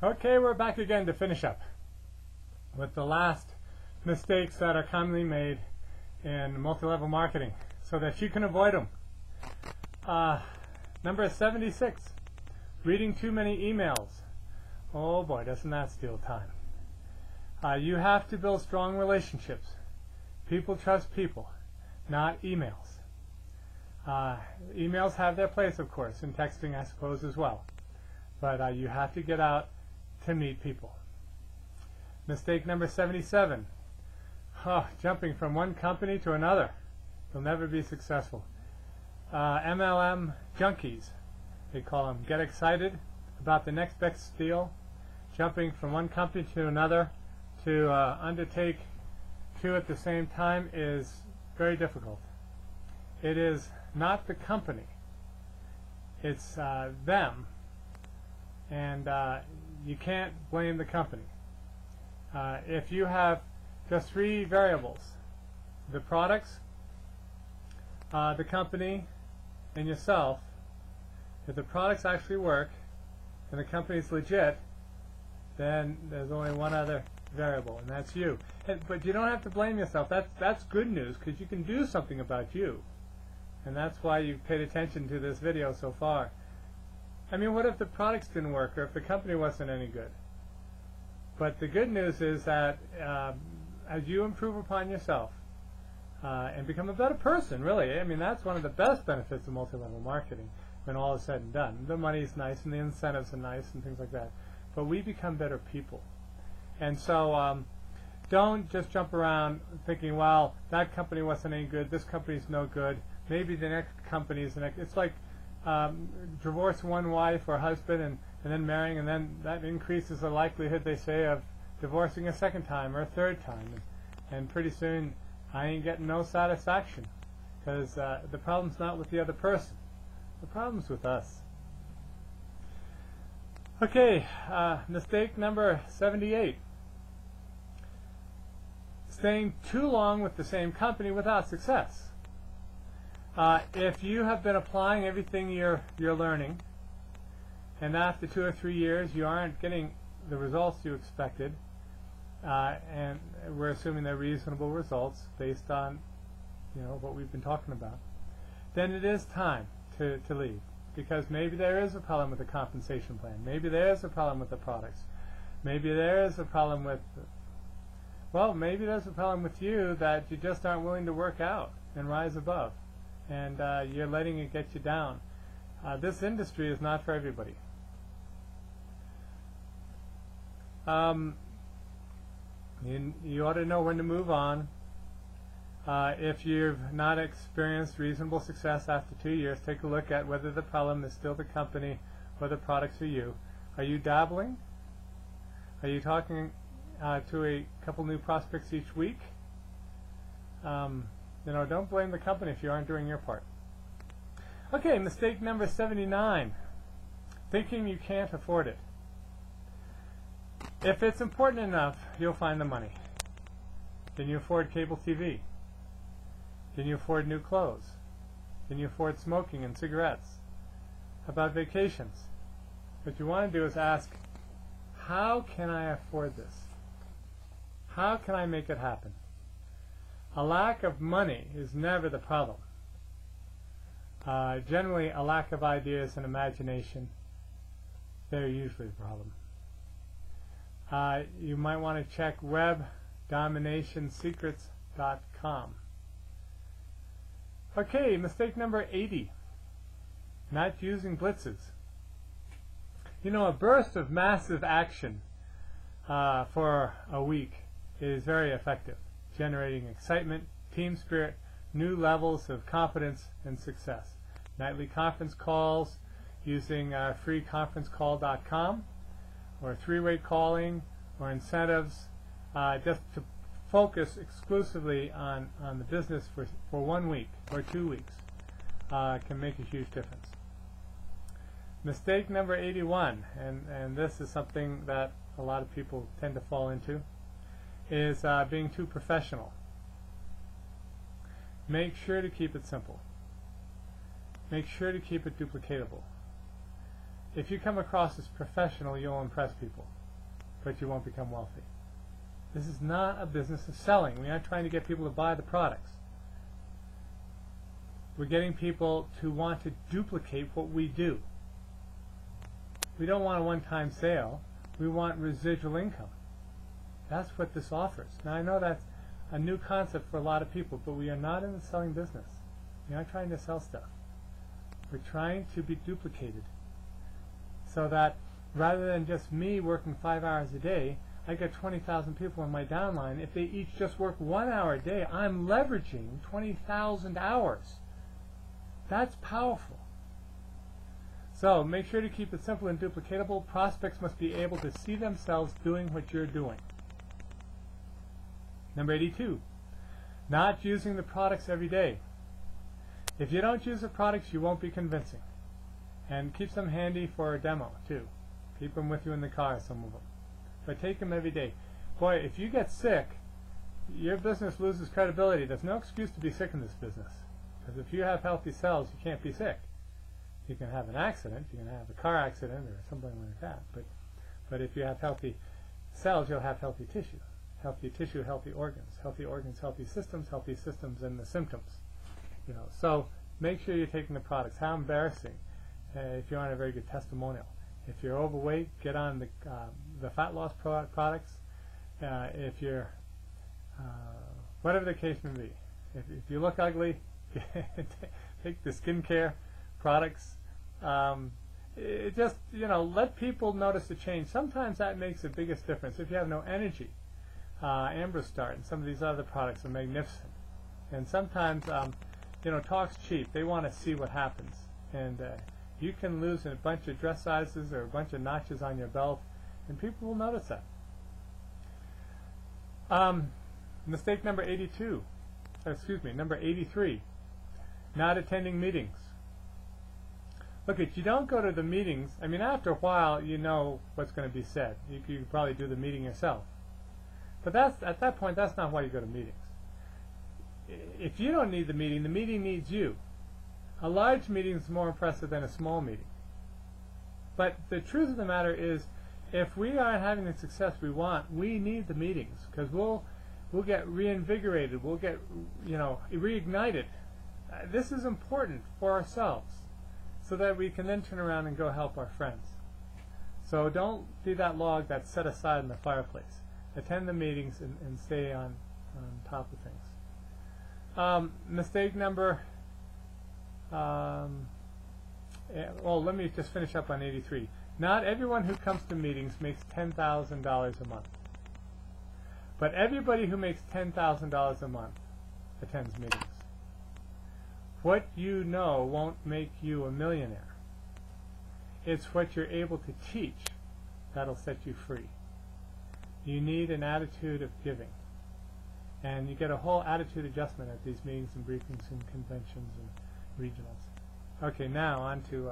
Okay, we're back again to finish up with the last mistakes that are commonly made in multi-level marketing so that you can avoid them. Number 76, reading too many emails. Oh boy, doesn't that steal time. You have to build strong relationships. People trust people, not emails. Emails have their place, of course, in texting, I suppose, as well. But you have to get out to meet people. Mistake number 77, jumping from one company to another. You'll never be successful. MLM junkies, they call them. Get excited about the next best deal. Jumping from one company to another to undertake two at the same time is very difficult. It is not the company, it's them, and you can't blame the company. If you have just three variables, the products, the company, and yourself, if the products actually work and the company's legit, then there's only one other variable, and that's you. But you don't have to blame yourself. That's good news, because you can do something about you. And that's why you've paid attention to this video so far. I mean, what if the products didn't work, or if the company wasn't any good? But the good news is that as you improve upon yourself and become a better person, really, I mean, that's one of the best benefits of multi-level marketing when all is said and done. The money's nice and the incentives are nice and things like that. But we become better people. And so don't just jump around thinking, well, that company wasn't any good, this company's no good, maybe the next company is the next. It's like divorce one wife or husband and then marrying, and then that increases the likelihood, they say, of divorcing a second time or a third time. And pretty soon I ain't getting no satisfaction, because the problem's not with the other person. The problem's with us. Okay, mistake number 78. Staying too long with the same company without success. If you have been applying everything you're learning, and after 2 or 3 years you aren't getting the results you expected, and we're assuming they're reasonable results based on what we've been talking about, then it is time to leave. Because maybe there is a problem with the compensation plan. Maybe there is a problem with the products. Maybe there is a problem with, well, maybe there's a problem with you that you just aren't willing to work out and rise above. And you're letting it get you down. This industry is not for everybody. You ought to know when to move on. If you've not experienced reasonable success after 2 years, take a look at whether the problem is still the company or the products or you. Are you dabbling? Are you talking to a couple new prospects each week? Don't blame the company if you aren't doing your part. Okay, mistake number 79. Thinking you can't afford it. If it's important enough, you'll find the money. Can you afford cable TV? Can you afford new clothes? Can you afford smoking and cigarettes? How about vacations? What you want to do is ask, how can I afford this? How can I make it happen? A lack of money is never the problem. Generally, a lack of ideas and imagination, they're usually the problem. You might want to check webdominationsecrets.com. Okay, mistake number 80. Not using blitzes. A burst of massive action for a week is very effective, generating excitement, team spirit, new levels of confidence and success. Nightly conference calls using freeconferencecall.com, or three-way calling, or incentives, just to focus exclusively on the business for 1 week or 2 weeks can make a huge difference. Mistake number 81, and this is something that a lot of people tend to fall into, is being too professional. Make sure to keep it simple. Make sure to keep it duplicatable. if you come across as professional, you'll impress people, but you won't become wealthy. This is not a business of selling. We're not trying to get people to buy the products. We're getting people to want to duplicate what we do. We don't want a one-time sale. We want residual income. That's what this offers. Now, I know that's a new concept for a lot of people, but we are not in the selling business. We're not trying to sell stuff. We're trying to be duplicated so that rather than just me working 5 hours a day, I get 20,000 people in my downline. If they each just work 1 hour a day, I'm leveraging 20,000 hours. That's powerful. So make sure to keep it simple and duplicatable. Prospects must be able to see themselves doing what you're doing. Number 82, not using the products every day. If you don't use the products, you won't be convincing. And keep them handy for a demo, too. Keep them with you in the car, some of them. But take them every day. Boy, if you get sick, your business loses credibility. There's no excuse to be sick in this business. Because if you have healthy cells, you can't be sick. You can have an accident. You can have a car accident or something like that. But if you have healthy cells, you'll have healthy tissue. Healthy tissue, healthy organs. Healthy organs, healthy systems, and the symptoms. You know, so make sure you're taking the products. How embarrassing if you're on a very good testimonial. If you're overweight, get on the fat loss products. If you're whatever the case may be, if you look ugly, take the skincare products. It just, you know, let people notice the change. Sometimes that makes the biggest difference. If you have no energy, Ambrostart and some of these other products are magnificent. And sometimes, you know, talk's cheap. They want to see what happens. And you can lose a bunch of dress sizes or a bunch of notches on your belt, and people will notice that. Mistake number 82. Number 83. Not attending meetings. Look, if you don't go to the meetings, I mean, after a while, you know what's going to be said. You can probably do the meeting yourself. But at that point, that's not why you go to meetings. If you don't need the meeting needs you. A large meeting is more impressive than a small meeting. But the truth of the matter is, if we aren't having the success we want, we need the meetings, because we'll get reinvigorated, we'll get, you know, reignited. This is important for ourselves, so that we can then turn around and go help our friends. So don't be that log that's set aside in the fireplace. Attend the meetings and stay on top of things. Mistake number, well, let me just finish up on 83. Not everyone who comes to meetings makes $10,000 a month. But everybody who makes $10,000 a month attends meetings. What you know won't make you a millionaire. It's what you're able to teach that'll set you free. You need an attitude of giving. And you get a whole attitude adjustment at these meetings and briefings and conventions and regionals. Okay, now on to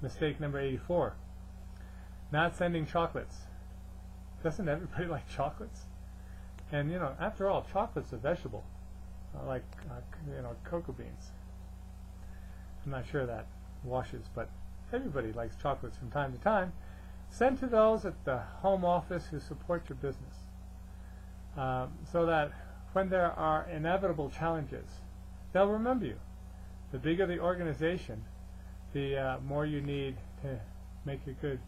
mistake number 84. Not sending chocolates. Doesn't everybody like chocolates? And, you know, after all, chocolate's a vegetable, like, you know, cocoa beans. I'm not sure that washes, but everybody likes chocolates from time to time. Send to those at the home office who support your business, so that when there are inevitable challenges, they'll remember you. The bigger the organization, the more you need to make a good,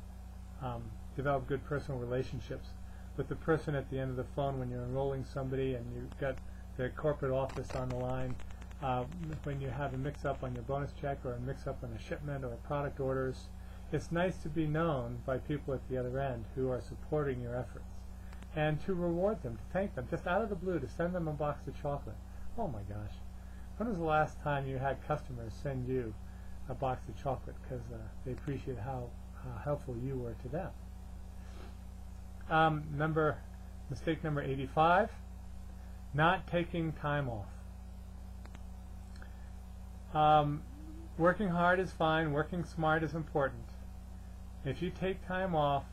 develop good personal relationships with the person at the end of the phone when you're enrolling somebody and you've got the corporate office on the line, when you have a mix-up on your bonus check or a mix-up on a shipment or product orders. It's nice to be known by people at the other end who are supporting your efforts, and to reward them, to thank them, just out of the blue, to send them a box of chocolate. Oh my gosh. When was the last time you had customers send you a box of chocolate because they appreciate how helpful you were to them? Mistake number 85, not taking time off. Working hard is fine, working smart is important. If you take time off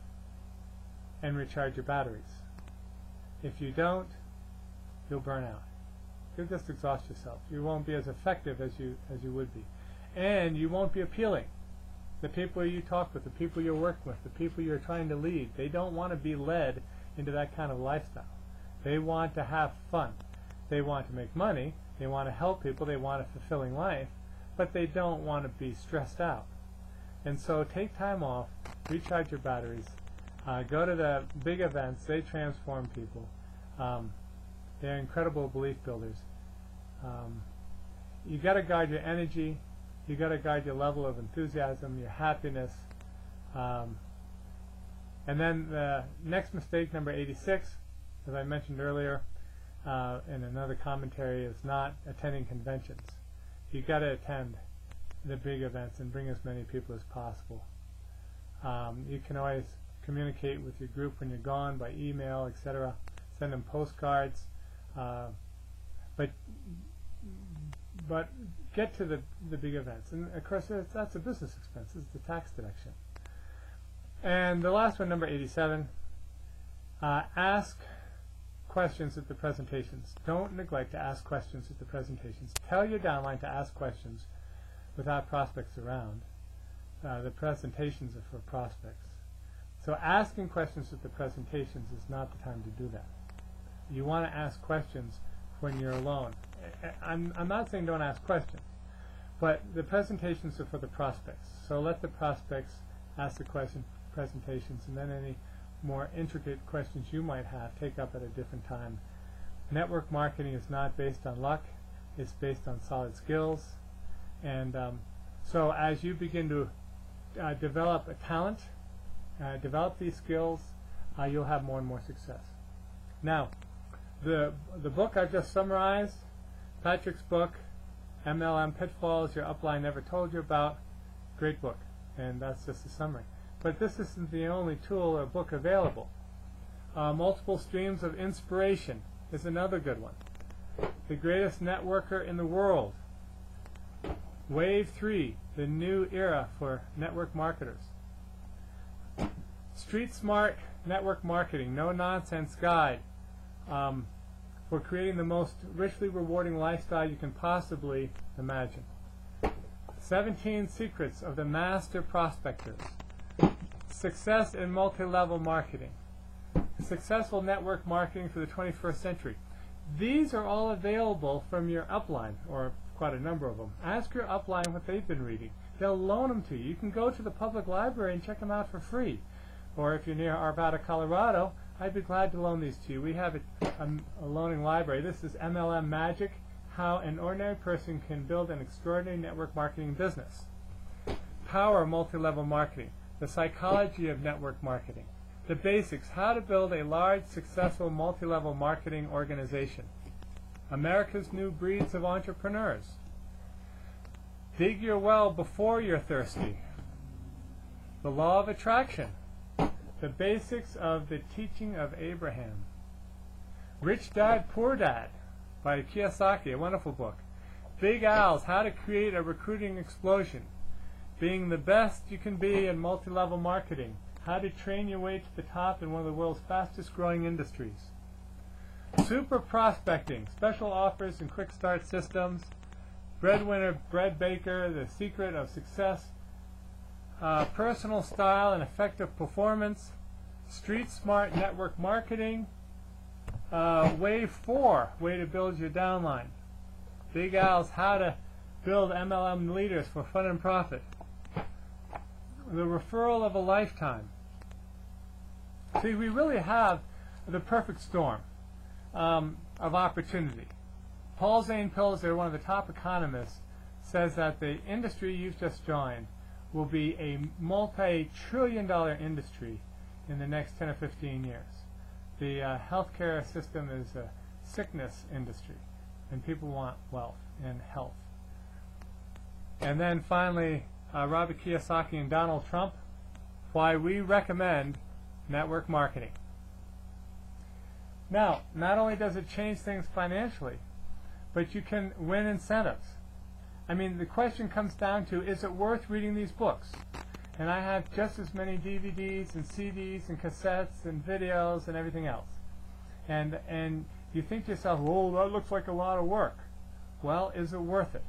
and recharge your batteries. If you don't, you'll burn out. You'll just exhaust yourself. You won't be as effective as you would be. And you won't be appealing. the people you talk with, the people you're working with, the people you're trying to lead. They don't want to be led into that kind of lifestyle. They want to have fun. They want to make money. They want to help people. They want a fulfilling life. But they don't want to be stressed out. And so take time off, recharge your batteries, go to the big events. They transform people. They're incredible belief builders. You got to guard your energy. You got to guard your level of enthusiasm, your happiness. And then the next mistake, number 86, as I mentioned earlier in another commentary, is not attending conventions. You got to attend the big events and bring as many people as possible. You can always communicate with your group when you're gone by email, etc. Send them postcards, but get to the big events. And of course, that's a business expense. It's the tax deduction. And the last one, number 87, ask questions at the presentations. Don't neglect to ask questions at the presentations. Tell your downline to ask questions without prospects around. The presentations are for prospects. So asking questions at the presentations is not the time to do that. You want to ask questions when you're alone. I'm not saying don't ask questions, but the presentations are for the prospects. So let the prospects ask the presentations, and then any more intricate questions you might have take up at a different time. Network marketing is not based on luck. It's based on solid skills. And so as you begin to develop a talent, develop these skills, you'll have more and more success. Now, the book I've just summarized, Patrick's book, MLM Pitfalls Your Upline Never Told You About, great book, and that's just a summary. But this isn't the only tool or book available. Multiple Streams of Inspiration is another good one. The Greatest Networker in the World. Wave 3, the new era for network marketers. Street Smart Network Marketing, no nonsense guide for creating the most richly rewarding lifestyle you can possibly imagine. 17 Secrets of the Master Prospectors. Success in Multi-Level Marketing. Successful Network Marketing for the 21st Century. These are all available from your upline, or quite a number of them. Ask your upline what they've been reading. They'll loan them to you. You can go to the public library and check them out for free. Or if you're near Arvada, Colorado, I'd be glad to loan these to you. We have a loaning library. This is MLM Magic, How an Ordinary Person Can Build an Extraordinary Network Marketing Business. Power Multi-Level Marketing, The Psychology of Network Marketing. The Basics, How to Build a Large, Successful Multi-Level Marketing Organization. America's New Breeds of Entrepreneurs. Dig Your Well Before You're Thirsty. The Law of Attraction. The Basics of the Teaching of Abraham. Rich Dad, Poor Dad by Kiyosaki, a wonderful book. Big Al's How to Create a Recruiting Explosion. Being the Best You Can Be in Multi-Level Marketing. How to Train Your Way to the Top in one of the world's fastest growing industries. Super Prospecting, Special Offers and Quick Start Systems. Breadwinner Bread Baker, The Secret of Success. Personal Style and Effective Performance. Street Smart Network Marketing. Wave 4, Way to Build Your Downline. Big Al's How to Build MLM Leaders for Fun and Profit. The Referral of a Lifetime. See, we really have the perfect storm of opportunity. Paul Zane Pilzer, one of the top economists, says that the industry you've just joined will be a multi-trillion-dollar industry in the next 10 or 15 years. The healthcare system is a sickness industry, and people want wealth and health. And then finally, Robert Kiyosaki and Donald Trump, why we recommend network marketing. Now, not only does it change things financially, but you can win incentives. I mean, the question comes down to, is it worth reading these books? And I have just as many DVDs and CDs and cassettes and videos and everything else. And you think to yourself, oh, that looks like a lot of work. Well, is it worth it?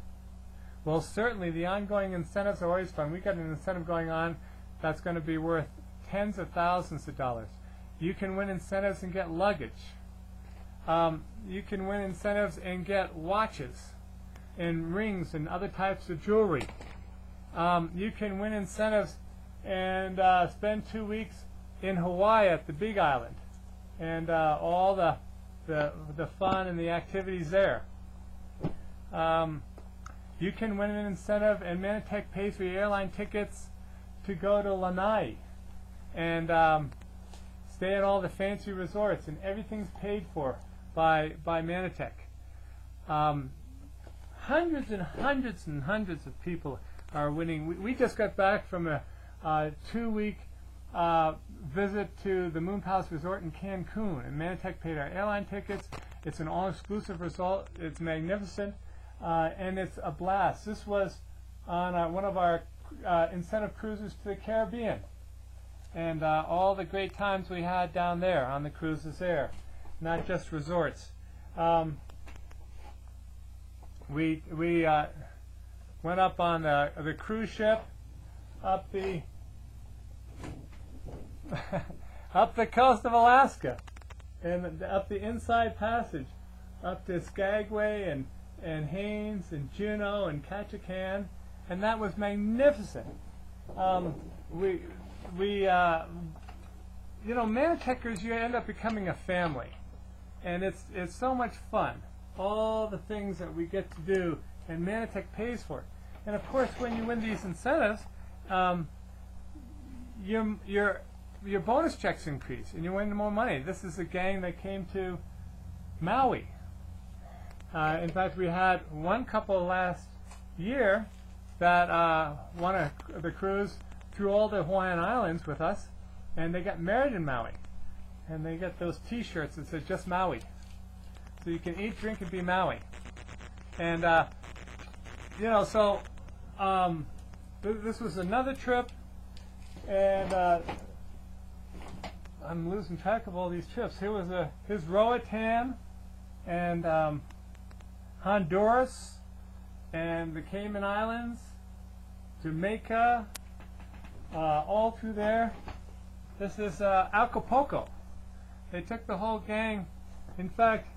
Well, certainly the ongoing incentives are always fun. We got an incentive going on that's going to be worth tens of thousands of dollars. You can win incentives and get luggage. You can win incentives and get watches and rings and other types of jewelry. You can win incentives and spend 2 weeks in Hawaii at the Big Island and all the fun and the activities there. You can win an incentive, and Manatech pays for your airline tickets to go to Lanai and stay at all the fancy resorts, and everything's paid for by Manatech. Hundreds and hundreds and hundreds of people are winning. We just got back from a 2-week visit to the Moon Palace Resort in Cancun, and Manatech paid our airline tickets. It's an all-exclusive resort. It's magnificent, and it's a blast. This was on one of our incentive cruises to the Caribbean, and all the great times we had down there on the cruises there, not just resorts. We went up on the cruise ship up the up the coast of Alaska, and up the Inside Passage up to Skagway and Haines and Juneau and Ketchikan, and that was magnificent. You know, Manatechers, you end up becoming a family, and it's so much fun. All the things that we get to do, and Manatech pays for it. And of course, when you win these incentives, your bonus checks increase, and you win more money. This is a gang that came to Maui. In fact, we had one couple last year that won the cruise through all the Hawaiian Islands with us, and they got married in Maui. And they got those T-shirts that says just Maui. So you can eat, drink, and be Maui. And, you know, so this was another trip, and I'm losing track of all these trips. Here was here's Roatan, and Honduras, and the Cayman Islands, Jamaica, all through there. This is Acapulco. They took the whole gang. In fact,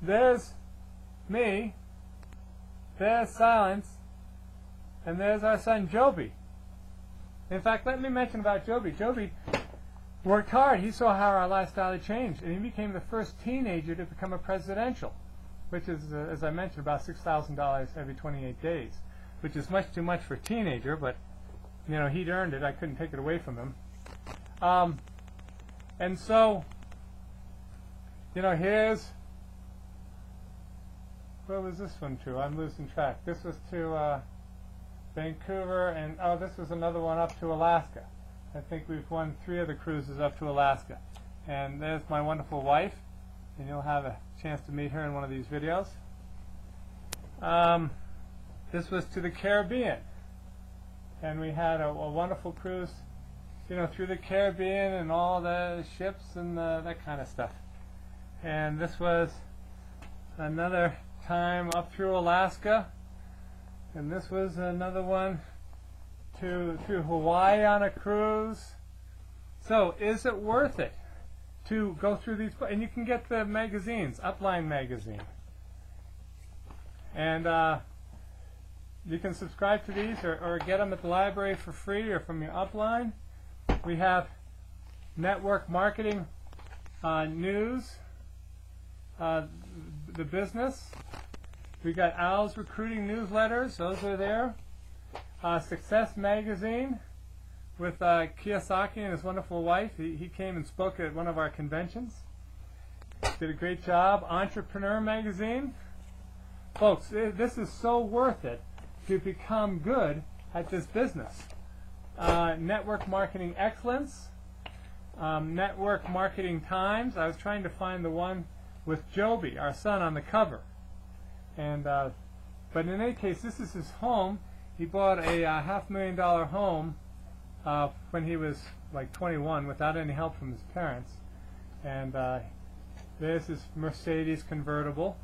there's me, there's Silence, and there's our son Joby. In fact, let me mention about Joby. Joby worked hard. He saw how our lifestyle had changed, and he became the first teenager to become a presidential, which is, as I mentioned, about $6,000 every 28 days, which is much too much for a teenager, but, you know, he'd earned it. I couldn't take it away from him. And so, you know, here's, where was this one to? I'm losing track. This was to Vancouver, and oh, this was another one up to Alaska. I think we've won 3 of the cruises up to Alaska. And there's my wonderful wife, and you'll have a chance to meet her in one of these videos. This was to the Caribbean, and we had a wonderful cruise, you know, through the Caribbean and all the ships and that kind of stuff. And this was another time up through Alaska, and this was another one through Hawaii on a cruise. So is it worth it to go through these? And you can get the magazines, Upline magazine, and you can subscribe to these or get them at the library for free or from your Upline. We have network marketing news, the business. We got Al's recruiting newsletters. Those are there. Success magazine with Kiyosaki and his wonderful wife. He came and spoke at one of our conventions. Did a great job. Entrepreneur magazine. Folks, this is so worth it to become good at this business. Network Marketing Excellence. Network Marketing Times. I was trying to find the one with Joby, our son, on the cover. And but in any case, this is his home. He bought a $500,000 home when he was like 21 without any help from his parents. And This is Mercedes convertible.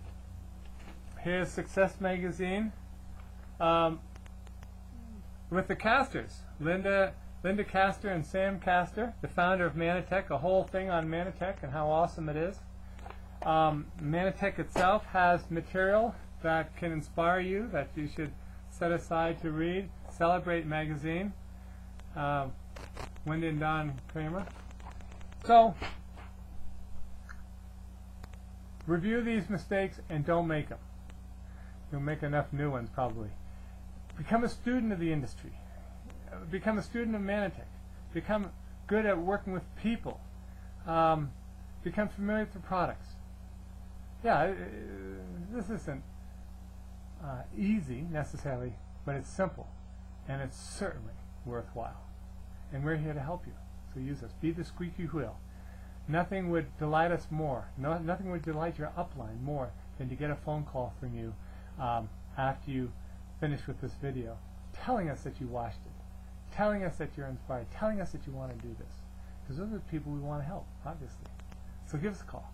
Here's Success Magazine with the Castors, Linda Castor and Sam Castor, the founder of Manatech, a whole thing on Manatech and how awesome it is. Manatech itself has material that can inspire you, that you should set aside to read. Celebrate magazine, Wendy and Don Kramer. So, review these mistakes and don't make them. You'll make enough new ones probably. Become a student of the industry. Become a student of Manatech. Become good at working with people. Become familiar with the products. Yeah, this isn't easy necessarily, but it's simple, and it's certainly worthwhile. And we're here to help you. So use us. Be the squeaky wheel. Nothing would delight us more. Nothing would delight your upline more than to get a phone call from you after you finish with this video, telling us that you watched it, telling us that you're inspired, telling us that you want to do this. Because those are the people we want to help, obviously. So give us a call.